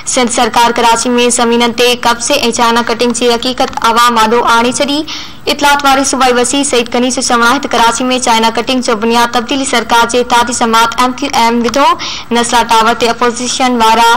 सिंध सरकार कराची में ज़मीननि ते कब्ज़े ऐं चाइना कटिंग जी हक़ीक़त आवाम आॾो आणे छॾी। इतलात वारी सूबाई वज़ीर सईद गनी जो चवणु आहे त कराची में चाइना कटिंग जो बुनियाद तब्दीली सरकार जे इत्तेहादी जमात MQM विधो। नस्ला टावर ते अपोज़िशन वारा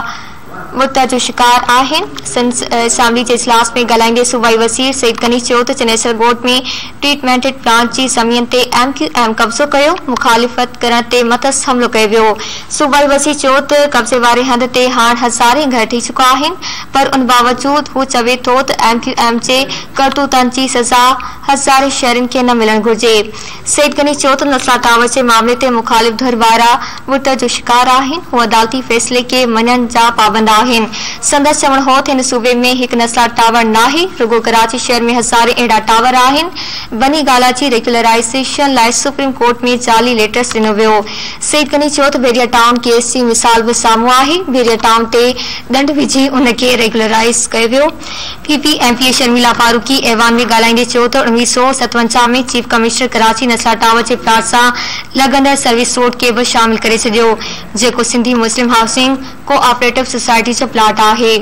मुद्दा जो शिकार आहिनि। सिंध असेंबली जे इजलास में ॻाल्हाईंदे सूबाई वज़ीर सईद गनी चयो त चनेसर ॻोठ में ट्रीटमेंटेड प्लांट जी ज़मीन ते MQM कब्ज़ो कयो, मुखालिफ़त करण ते मथस हमलो कयो वियो। सूबाई वज़ीर चयो त कब्ज़े वारे हंध ते हाणे हज़ारे घर थी चुका आहिनि, पर उन बावजूद हू चवे थो त MQM जे करतूतनि जी सज़ा हज़ारे शहरनि खे न मिलणु घुर्जे। सईद गनी चयो त नस्ला टावर जे मामले ते मुखालिफ़ धुर वारा मुद्दा जो शिकार आहिनि, हू अदालती फ़ैसिले खे मञण जा पाबंद आहिनि। संदसि चवणु हो त हिन सूबे में हिकु नस्ला टावर नाहे, रुगो कराची शहर में हज़ारे अहिड़ा टावर आहिनि। बनी गाला जी रेगुलराइज़ेशन लाइ सुप्रीम कोर्ट में जाली लेटर्स ॾिनो वियो। सईद गनी चयो त बेरिया टाउन केस जी मिसाल बि साम्हूं आहे। बेरिया टाउन ते ॾंड विझी उनखे रेगुलराइज़ कयो वियो। PPMP शर्मिला फारूकी ऐवान में ॻाल्हाईंदे चयो त 1957 में chief commissioner Karachi Nasla tower जे प्लाट सां लॻंदड़ सर्विस रोड खे बि शामिल करे छॾियो, जेको सिंधी मुस्लिम हाउसिंग कोऑपरेटिव सोसाइटी जो प्लाट आहे।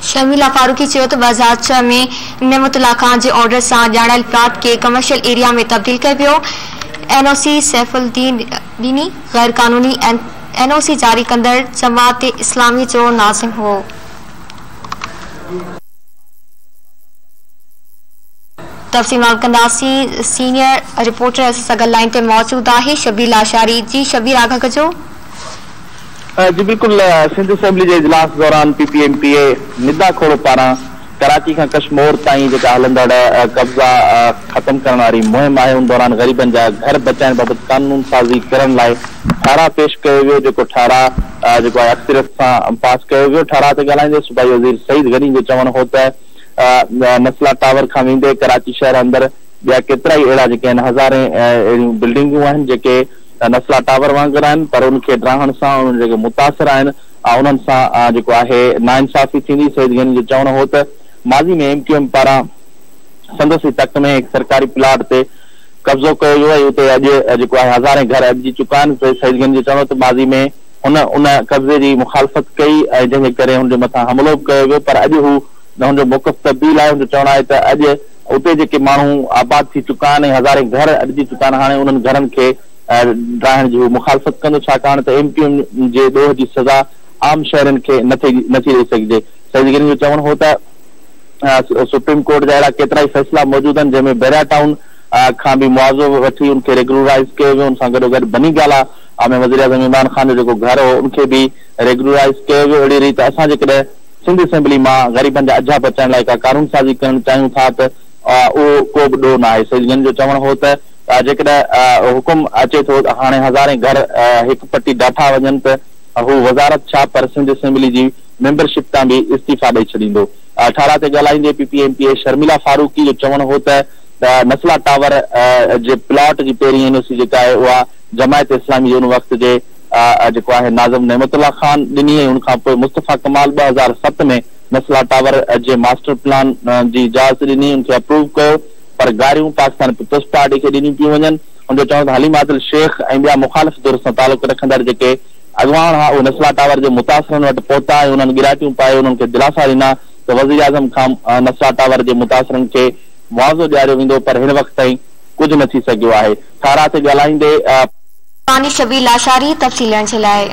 शर्मिला फारूकी चयो त 2006 में नेमतुल्ला खान जे ऑर्डर सां ॼाणायल प्लाट खे कमर्शियल एरिया में तब्दील कयो वियो। NOC सैफुद्दीन दीनी गैर कानूनी NOC जारी कंदड़ जमात इस्लामी जो नाज़िम हो। तफ़सील कंदासीं। सीनियर रिपोर्टर असां सां लाइन ते मौजूद आहे शबीर लाशारी। जी शबीर, आगाह कजो। जी बिल्कुल, सिंध असेंबली के इजलास दौरान PPMP निदा खोड़ो पारा कराची का कश्मीर ताईं जेका हलंदड़ कब्जा खत्म करण वारी मुहिम है, उन दौरान गरीबन जा घर बचाइण बाबत कानून साज़ी करण लाइ ठारा पेश कयो वियो, जेको ठारा जेको अक्सरियत सां पास कयो वियो। ठारा ते ॻाल्हाईंदे सूबाई वज़ीर सईद गनी जो चवणु हो त नस्ला टावर खां वेंदे कराची शहर अंदर ॿिया केतिरा ई अहिड़ा जेके आहिनि हज़ारे अहिड़ियूं बिल्डिंगूं आहिनि जेके नस्ला टावर वांगुरु आहिनि, पर उनखे ड्राहण सां उन जेके मुतासिर आहिनि उन्हनि सां जेको आहे नाइंसाफ़ी थींदी। सईद गनी जो चवणु हो त माज़ी में MQM पारां संदसि तक में हिकु सरकारी प्लाट ते कब्ज़ो कयो वियो आहे। उते अॼु जेको आहे हज़ारे घर अॼु चुका आहिनि। सईद गनी जो चवणु त माज़ी में उन कब्ज़े जी मुखालफ़त कई ऐं जंहिंजे करे हुनजे मथां हमलो कयो वियो, पर अॼु हू हुनजो मौक़िफ़ तब्दील आहे। हुनजो चवणु आहे त अॼु उते जेके माण्हू आबाद थी चुका आहिनि ऐं हज़ारे घर अॼु चुका आहिनि, हाणे उन्हनि घरनि खे ड्राइण जी मुखालफ़त कंदो, छाकाणि त MQM जे ॾोह जी सज़ा आम शहरनि खे नथी ॾेई सघिजे। सईद गनी जो चवणु हो त सुप्रीम कोर्ट जा अहिड़ा केतिरा ई फ़ैसिला मौजूद आहिनि जंहिंमें बेरिया टाउन खां बि मुआवज़ो वठी उनखे रेगुलराइज़ कयो वियो। उन सां गॾोगॾु बनी गाला में वज़ीर आज़म इमरान ख़ान जो जेको घर हो उनखे बि रेगुलराइज़ कयो वियो। अहिड़ी रीति असां जेकॾहिं सिंध असेंबली मां ग़रीबनि जा अझा बचाइण लाइ का कानून साज़ी करणु चाहियूं था त उहो को बि ॾोह न आहे। सईद गनी जो चवणु हो त जेकॾहिं हुकुम अचे थो त हाणे हज़ारे घर हिकु पटी डाठा वञनि त हू वज़ारत छा, पर सिंध असेंबली जी मेंबरशिप तां बि इस्तीफ़ा ॾेई छॾींदो। ठारा ते ॻाल्हाईंदे PPMP शर्मिला फारूकी जो चवणु हो त नस्ला टावर जे प्लॉट जी पहिरीं NOC जेका आहे उहा जमायत इस्लामी जे उन वक़्त जे जेको आहे नाज़िम नेमतुल्ला खान ॾिनी ऐं उनखां पोइ मुस्तफ़ा कमाल 2007 में नस्ला टावर जे मास्टर प्लान जी इजाज़त ॾिनी, उनखे अप्रूव कयो, पर गारियूं पाकिस्तान पीपल्स पार्टी खे ॾिनियूं पियूं वञनि। हुनजो चवणु त हलीम आदिल शेख ऐं ॿिया मुखालिफ़ दुर सां तालुक़ रखंदड़ जेके अॻवान हुआ उहे नस्ला टावर जे मुतासिरनि वटि पहुता ऐं उन्हनि गिराटियूं पाए उन्हनि खे दिलासा ॾिना त वज़ीर आज़म खां नस्ला टावर जे मुतासिरनि खे मुआवज़ो ॾियारियो वेंदो, पर हिन वक़्त ताईं कुझु न थी सघियो आहे। ठारा ते ॻाल्हाईंदे शबीर लाशारी तफ़सीलनि जे लाइ।